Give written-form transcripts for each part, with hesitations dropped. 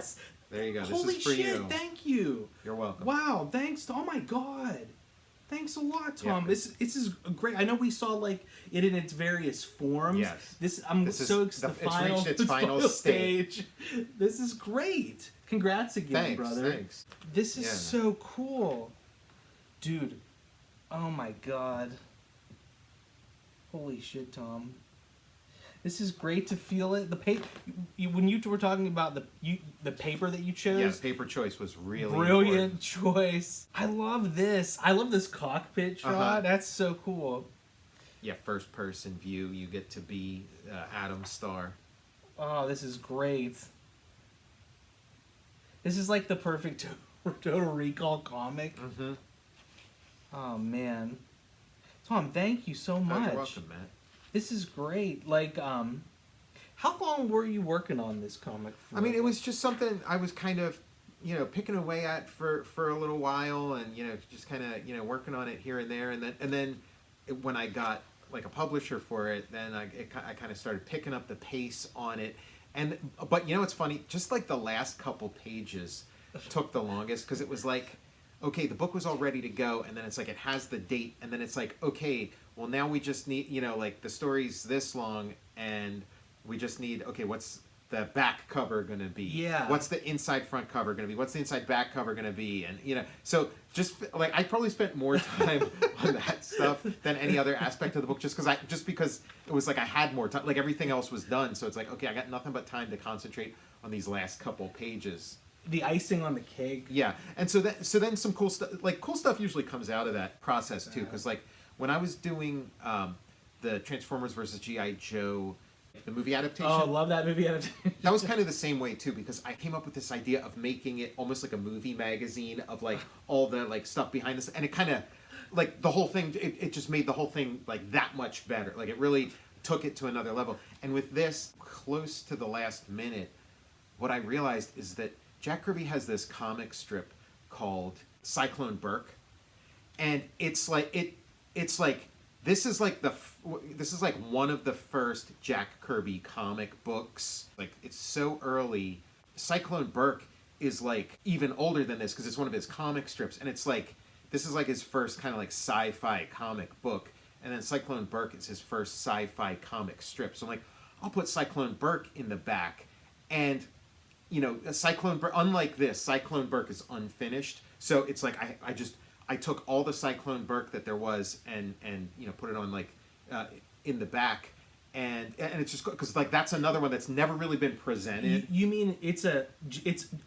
Yes. There you go. This Holy is for shit! you. Thank you. You're welcome. Wow. Thanks. Oh my god. Thanks a lot, Tom. Yeah. This is great. I know we saw like it in its various forms. Yes. This so excited. It's reached its final stage. This is great. Congrats again, brother. Thanks. This is so cool, dude. Oh my god. Holy shit, Tom. This is great to feel it. When you were talking about the paper that you chose. Yeah, paper choice was really brilliant important. choice. I love this. I love this cockpit shot. That's so cool. Yeah, first person view. You get to be Adam Starr. Oh, this is great. This is like the perfect Total Recall comic. Mm-hmm. Oh man, Tom, thank you so much. You're welcome, Matt. This is great. Like, how long were you working on this comic for? I mean, it was just something I was kind of, picking away at for a little while, and just kind of working on it here and there, and then when I got like a publisher for it, then I kind of started picking up the pace on it, but it's funny, just like the last couple pages took the longest because it was like, okay, the book was all ready to go, and then it's like it has the date, and then it's like, okay, well now we just need, like the story's this long, and we just need, okay, what's the back cover going to be? Yeah. What's the inside front cover going to be? What's the inside back cover going to be? And, so just like I probably spent more time on that stuff than any other aspect of the book just because it was like I had more time, like everything else was done. So it's like, okay, I got nothing but time to concentrate on these last couple pages. The icing on the cake. Yeah. And so then some cool stuff, like cool stuff usually comes out of that process too. Cause like when I was doing, the Transformers versus G.I. Joe, the movie adaptation. Oh, love that movie adaptation. That was kind of the same way too, because I came up with this idea of making it almost like a movie magazine of like all the like stuff behind this, and it kind of like the whole thing. It just made the whole thing like that much better. Like it really took it to another level. And with this, close to the last minute, what I realized is that Jack Kirby has this comic strip called Cyclone Burke, and it's like this is like one of the first Jack Kirby comic books. Like it's so early. Cyclone Burke is like even older than this because it's one of his comic strips, and it's like this is like his first kind of like sci-fi comic book, and then Cyclone Burke is his first sci-fi comic strip. So I'm like, I'll put Cyclone Burke in the back, and Cyclone Burke, unlike this, Cyclone Burke is unfinished. So it's like I took all the Cyclone Burke that there was and put it on like in the back, and it's just because like that's another one that's never really been presented. You mean it's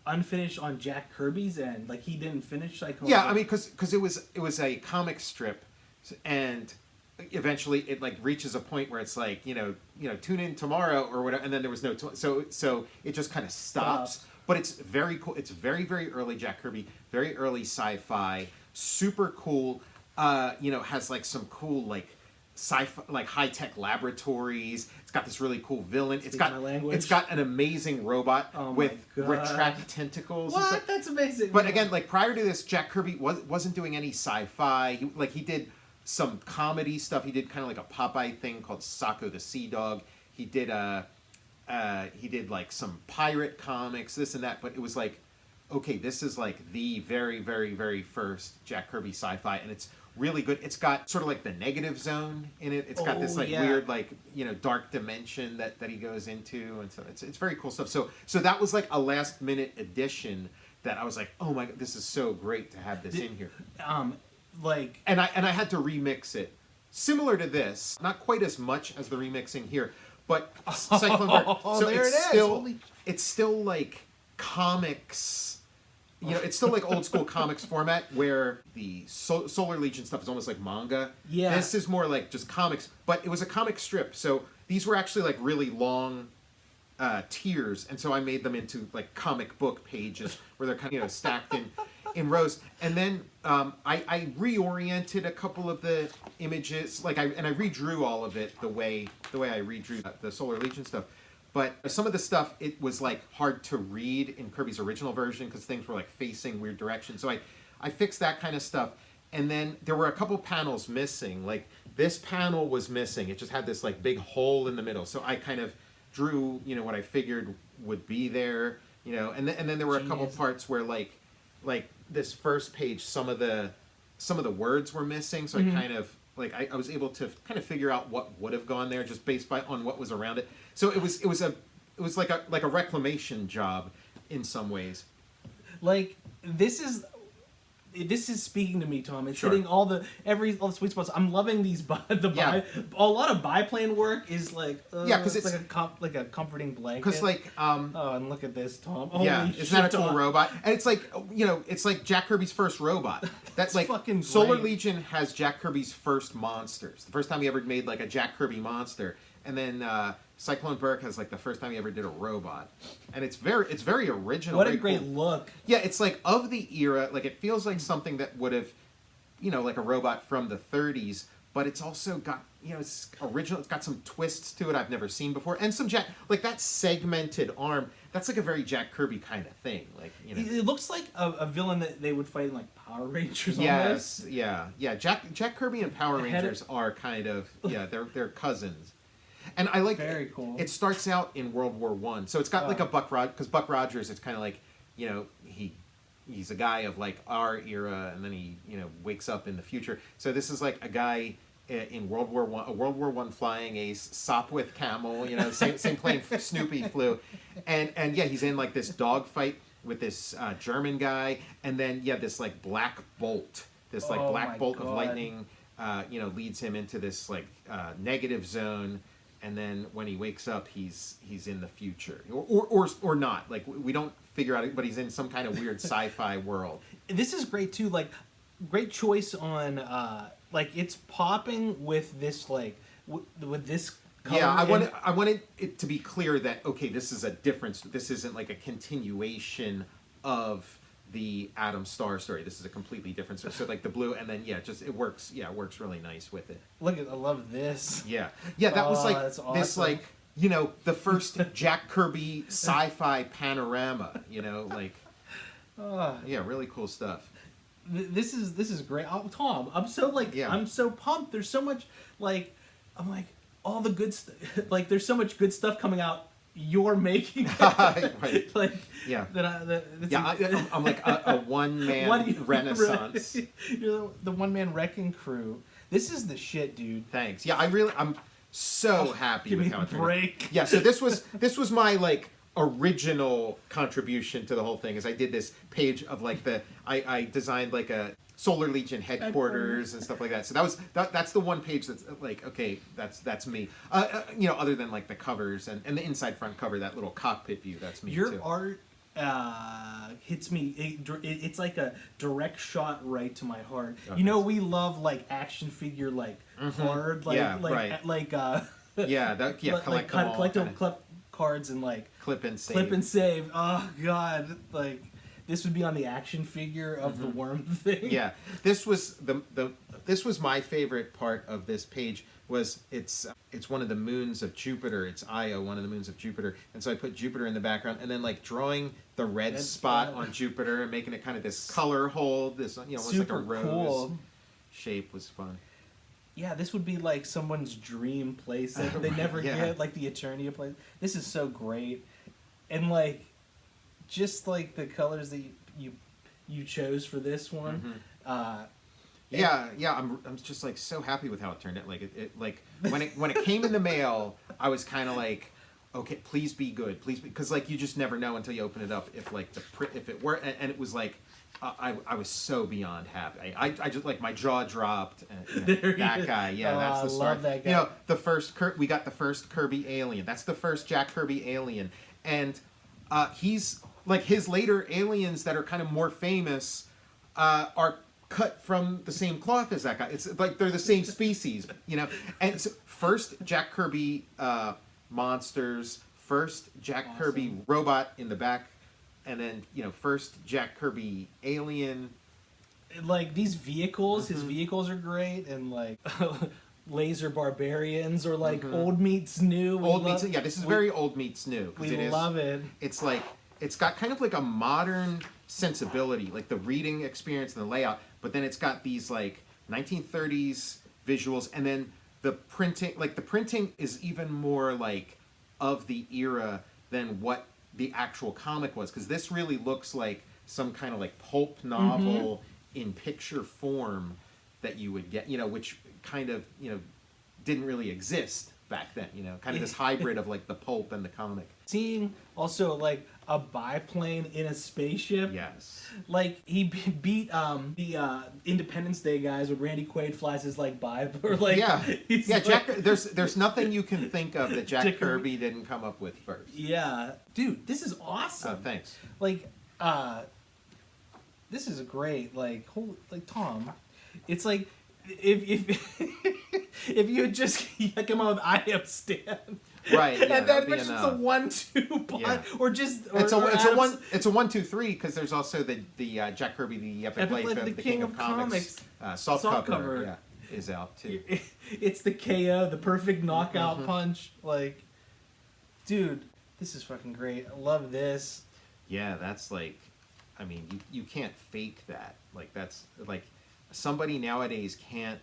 unfinished on Jack Kirby's end? Like he didn't finish Cyclone? Yeah, I mean because it was a comic strip, and eventually it like reaches a point where it's like tune in tomorrow or whatever, and then there was no so it just kind of stops. But it's very cool. It's very, very early Jack Kirby, very early sci-fi, super cool. Has like some cool like sci-fi, like high-tech laboratories. It's got this really cool villain. It's got an amazing robot with retract tentacles. What? And stuff. That's amazing. But again, like prior to this, Jack Kirby wasn't doing any sci-fi. He did some comedy stuff. He did kind of like a Popeye thing called Socko the Sea Dog. He did like some pirate comics, this and that, but it was like, okay, this is like the very, very, very first Jack Kirby sci-fi, and it's really good. It's got sort of like the negative zone in it. It's got this like weird, like, dark dimension that he goes into, and so it's very cool stuff. So that was like a last minute addition that I was like, oh my God, this is so great to have this in here. And I had to remix it. Similar to this, not quite as much as the remixing here, but Cyclone Burke. So there it's still like comics. It's still like old school comics format where the Solar Legion stuff is almost like manga. Yeah. This is more like just comics, but it was a comic strip. So these were actually like really long tiers, and so I made them into like comic book pages where they're kind of stacked in rows. And then I reoriented a couple of the images, I redrew all of it the way I redrew the Solar Legion stuff. But some of the stuff, it was like hard to read in Kirby's original version because things were like facing weird directions. So I fixed that kind of stuff. And then there were a couple panels missing. Like this panel was missing. It just had this like big hole in the middle. So I kind of drew, what I figured would be there. you know, and then there were a couple Genius. parts where like this first page, some of the words were missing, so I kind of like I was able to kind of figure out what would have gone there just based on what was around it. So it was like a reclamation job in some ways. Like this is speaking to me, Tom. It's Sure. hitting all the sweet spots. I'm loving these Yeah. a lot of biplane work is like Yeah, 'cause it's like a comforting blanket. Because like oh, and look at this, Tom. yeah, Holy isn't that a shit, cool Tom. robot? And it's like, you know, it's like Jack Kirby's first robot. That's like fucking Solar great. Legion has Jack Kirby's first monsters. The first time he ever made like a Jack Kirby monster, and then Cyclone Burke has like the first time he ever did a robot, and it's very original. What a very great cool. look. Yeah, it's like of the era. Like it feels like something that would have, you know, like a robot from the 30s, but it's also got, you know, it's original. It's got some twists to it I've never seen before, and some Jack, like that segmented arm. That's like a very Jack Kirby kind of thing. Like, you know, It looks like a villain that they would fight in like Power Rangers. yes, Almost. yeah. Jack Kirby and Power I had Rangers are kind of they're cousins. And I like Very cool. It starts out in World War One, so it's got like a Buck Rogers, because Buck Rogers, it's kind of like, you know, he's a guy of like our era, and then he, you know, wakes up in the future. So this is like a guy in World War One, a World War One flying ace, Sopwith Camel, you know, same plane Snoopy flew, and yeah, he's in like this dogfight with this German guy, and then this like black bolt, this like Oh black my bolt of God. lightning, you know, leads him into this like negative zone. And then when he wakes up, he's in the future, or not. Like we don't figure out it, but he's in some kind of weird sci-fi world. This is great too. Like, great choice on like it's popping with this like with this. Color Yeah, and- I wanted it to be clear that okay, this is a difference. This isn't like a continuation of the Adam Starr story. This is a completely different story. So like the blue, and then it works. Yeah, it works really nice with it. Look at, I love this. Yeah, that was Oh, like that's this awesome. like, you know, the first Jack Kirby sci-fi panorama. You know, like Ah. yeah, really cool stuff. This is great. Oh, Tom, I'm so like Yeah. I'm so pumped. There's so much like I'm like all the good stuff. Like there's so much good stuff coming out. You're making Right. like Yeah. that's I'm like a one-man renaissance. You're the one-man wrecking crew. This is the shit, dude. Thanks. Yeah, I'm so happy Give with me how a it turned out. break. Yeah, so this was my like original contribution to the whole thing. Is I did this page of like I designed like a Solar Legion headquarters and stuff like that. So that's the one page that's like, okay, that's me. You know, other than like the covers and the inside front cover, that little cockpit view, that's me Your too. art hits me. It's like a direct shot right to my heart. Oh, You know, thanks. we love like action figure like card like Yeah, like right. like Collect them all, collectible kinda cards and like clip and save. clip and save. Oh god, like this would be on the action figure of the worm thing. Yeah, this was this was my favorite part of this page. Was it's one of the moons of Jupiter. It's Io, one of the moons of Jupiter, and so I put Jupiter in the background, and then like drawing the red spot on Jupiter and making it kind of this color hold. This, you know, almost like a Super rose cool. shape was fun. Yeah, this would be like someone's dream place that they never Yeah. get, like the Eternia place. This is so great, and like, just like the colors that you chose for this one. Yeah, I'm just like so happy with how it turned out. Like it like when it came in the mail, I was kind of like, okay, please be good, please be, because like you just never know until you open it up if like if it were, and it was like. I was so beyond happy. I just like my jaw dropped. And, you know, that guy, yeah, Oh, that's the I story. love that guy. You know, the first we got the first Kirby alien. That's the first Jack Kirby alien, and he's like his later aliens that are kind of more famous are cut from the same cloth as that guy. It's like they're the same species, you know. And so first Jack Kirby monsters, first Jack Kirby robot in the back. And then, you know, first Jack Kirby alien. Like these vehicles, his vehicles are great, and like laser barbarians or like old meets new. Yeah, this is very old meets new. We love it. It's like, it's got kind of like a modern sensibility, like the reading experience and the layout, but then it's got these like 1930s visuals, and then the printing is even more like of the era than what the actual comic was, because this really looks like some kind of like pulp novel in picture form that you would get, which kind of, didn't really exist back then, kind of this hybrid of like the pulp and the comic. Seeing also like a biplane in a spaceship. Yes. Like he beat the Independence Day guys when Randy Quaid flies his like or like Jack. There's nothing you can think of that Jack Kirby didn't come up with first. Yeah, dude, this is awesome. Oh, thanks. Like, this is great. Like, Tom, it's like if if you had just come out with I am Stan. Right, yeah, and then it's just a 1-2 punch, or just it's a 1-2-3 because there's also the Jack Kirby the Epic Life of the King of Comics soft cover is out too. It's the KO, the perfect knockout punch. Like, dude, this is fucking great. I love this. Yeah, that's like, I mean, you can't fake that. Like that's like somebody nowadays can't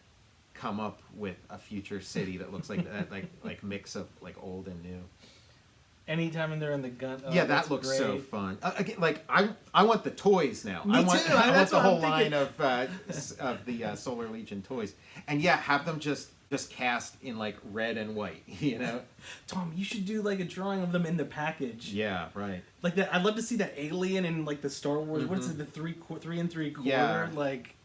come up with a future city that looks like that, like mix of like old and new. Anytime they're in the gun. Yeah, that looks great. So fun. Again, like I want the toys now. Me too. I want the whole line of the Solar Legion toys, and yeah, have them just cast in like red and white. Tom, you should do like a drawing of them in the package. Yeah, right. Like that. I'd love to see that alien in like the Star Wars. What is it? The 3 3/4. Yeah. Like.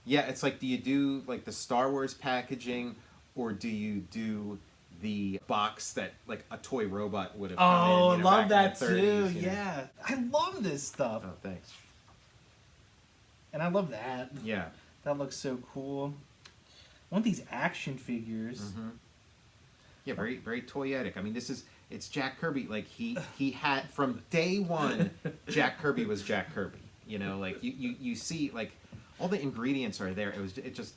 Yeah, it's like, do you do like the Star Wars packaging, or do you do the box that like a toy robot would have come in? Oh, I love that 30s, too. Yeah, I love this stuff. Oh, thanks. And I love that. Yeah, that looks so cool. I want these action figures. Yeah, very very toyetic. I mean, it's Jack Kirby. Like he had from day one, Jack Kirby was Jack Kirby. Like you see like. All the ingredients are there. It just.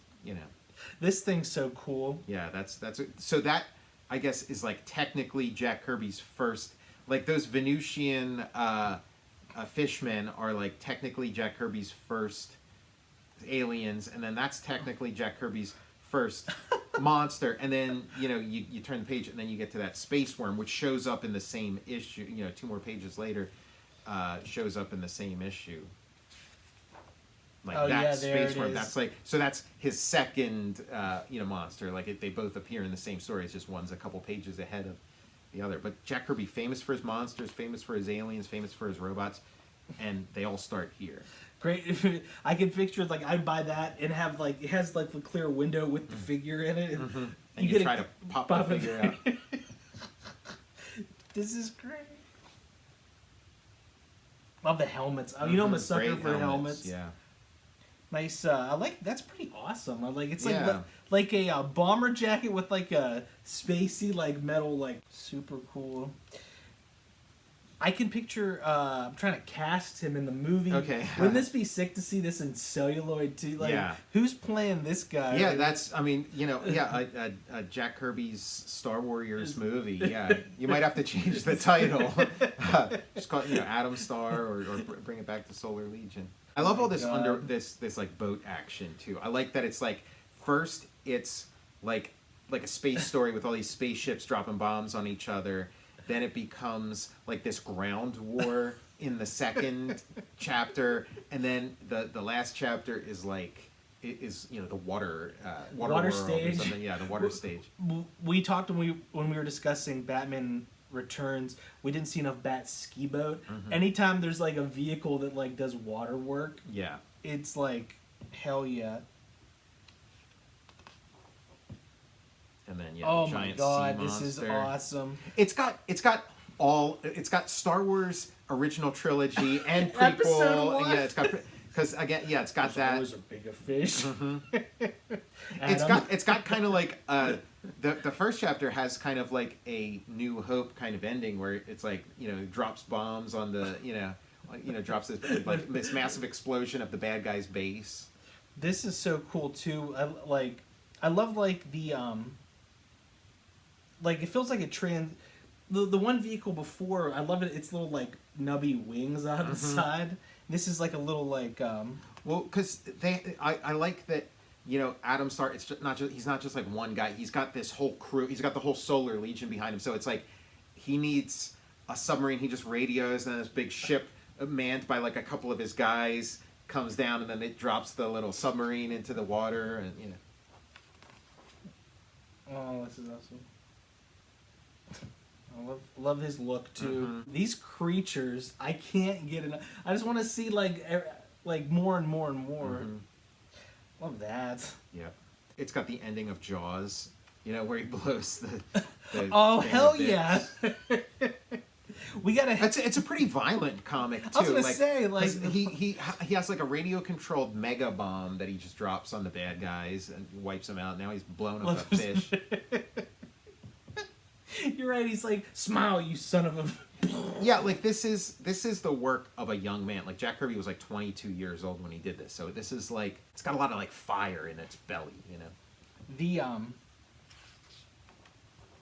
This thing's so cool. Yeah, that's so that I guess is like technically Jack Kirby's first. Like those Venusian fishmen are like technically Jack Kirby's first aliens, and then that's technically Jack Kirby's first monster, and then you turn the page and then you get to that space worm, which shows up in the same issue. 2 more pages later, shows up in the same issue. Like that space worm. That's like that's his second monster. Like they both appear in the same story. It's just one's a couple pages ahead of the other. But Jack Kirby, famous for his monsters, famous for his aliens, famous for his robots, and they all start here. Great. I can picture like I'd buy that and have like it has like the clear window with the figure in it, and you try to pop the figure out. This is great. Love the helmets. I'm a sucker for helmets. Yeah. Nice. I like. That's pretty awesome. I like. It's like a bomber jacket with like a spacey like metal like super cool. I can picture. I'm trying to cast him in the movie. Okay. Wouldn't this be sick to see this in celluloid too? Like, who's playing this guy? Yeah, that's. I mean, a Jack Kirby's Star Warriors movie. Yeah, you might have to change the title. Just call it, Adam Starr, or bring it back to Solar Legion. I love all this this like boat action too. I like that it's like first it's like a space story with all these spaceships dropping bombs on each other. Then it becomes like this ground war in the second chapter, and then the last chapter is like the water stage or something. Yeah, the water stage. We talked when we were discussing Batman Returns. We didn't see enough Bat ski boat. Anytime there's like a vehicle that like does water work, it's like hell yeah. And then oh my god, this is awesome. It's got Star Wars original trilogy and prequel. And it's got because again, it's got that. Always a bigger fish. It's got kind of like the first chapter has kind of like a New Hope kind of ending where it's like drops bombs on the drops this like this massive explosion of the bad guy's base. This is so cool too. I love like the like it feels like a the one vehicle before, I love it. It's little like nubby wings out the side. This is like a little like well, because I like that Adam Starr. He's not just like one guy. He's got this whole crew. He's got the whole Solar Legion behind him. So it's like he needs a submarine. He just radios, and then this big ship manned by like a couple of his guys comes down, and then it drops the little submarine into the water, and you know. Oh, this is awesome. I love his look too. These creatures, I can't get enough. I just want to see like more and more and more. Love that. Yeah, it's got the ending of Jaws, you know, where he blows the oh thing hell to bits. Yeah! We gotta. It's a pretty violent comic too. I was gonna say like he has like a radio controlled mega bomb that he just drops on the bad guys and wipes them out. Now he's blown up a fish. You're right. He's like, smile, you son of a. Yeah, like this is the work of a young man. Like Jack Kirby was like 22 years old when he did this, so this is like it's got a lot of like fire in its belly, you know. The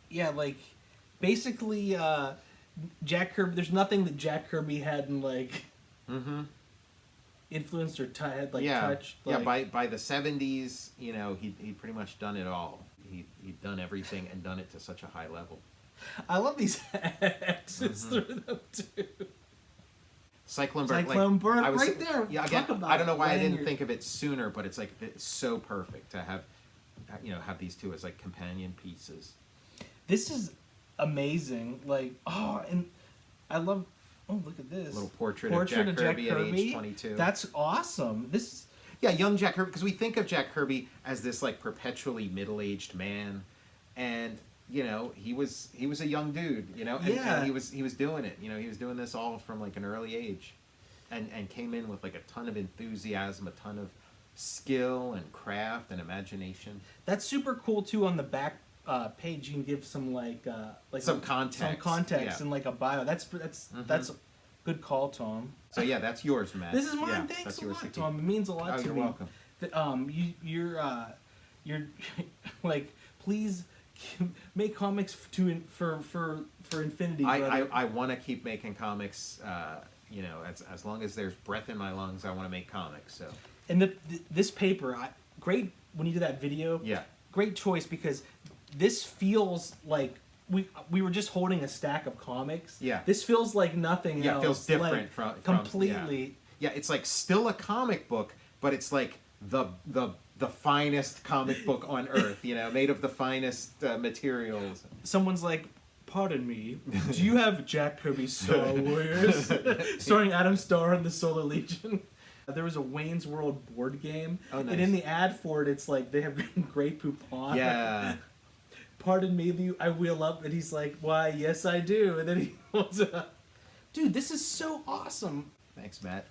yeah, like basically Jack Kirby. There's nothing that Jack Kirby hadn't like influenced or touched. Like, yeah. By the 70s, you know, he'd pretty much done it all. He'd done everything and done it to such a high level. I love these X's through them too. Cyclone Bird, right there. Yeah, again, I don't know why I didn't think of it sooner, but it's like it's so perfect to have, you know, have these two as like companion pieces. This is amazing. Like, oh, and I love. Oh, look at this little portrait of Jack Kirby at age 22. That's awesome. This. Yeah, young Jack Kirby, because we think of Jack Kirby as this like perpetually middle-aged man, and you know he was a young dude, you know, and he was doing it, you know, he was doing this all from like an early age, and came in with like a ton of enthusiasm, a ton of skill and craft and imagination. That's super cool too. On the back page, you can give some like some context, and like a bio. That's good call, Tom. So yeah, that's yours, Matt. This is mine. Yeah, Thanks a lot, Tom. It means a lot to me. me. You're welcome. You're like, please make comics for infinity. I want to keep making comics. You know, as long as there's breath in my lungs, I want to make comics. So. And this paper, great when you did that video. Yeah. Great choice because this feels like. We were just holding a stack of comics. Yeah. This feels like nothing else. Yeah, it feels different like, from completely. Yeah, it's like still a comic book, but it's like the finest comic book on earth, you know, made of the finest materials. Someone's like, pardon me, do you have Jack Kirby's Star Wars? Starring Adam Starr and the Solar Legion. There was a Wayne's World board game. Oh, nice. And in the ad for it, it's like they have Grey Poupon. Yeah. Pardon me, I wheel up, and he's like, why, yes, I do. And then he holds it up. Dude, this is so awesome. Thanks, Matt.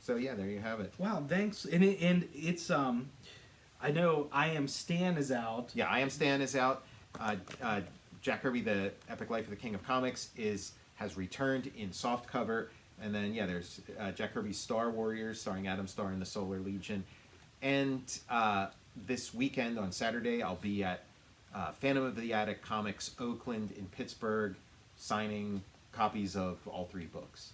So, yeah, there you have it. Wow, thanks. And it's, I know I Am Stan is out. Yeah, I Am Stan is out. Jack Kirby, The Epic Life of the King of Comics, has returned in softcover. And then, yeah, there's Jack Kirby's Star Warriors, starring Adam Starr and the Solar Legion. And this weekend, on Saturday, I'll be at Phantom of the Attic Comics Oakland in Pittsburgh, signing copies of all 3 books.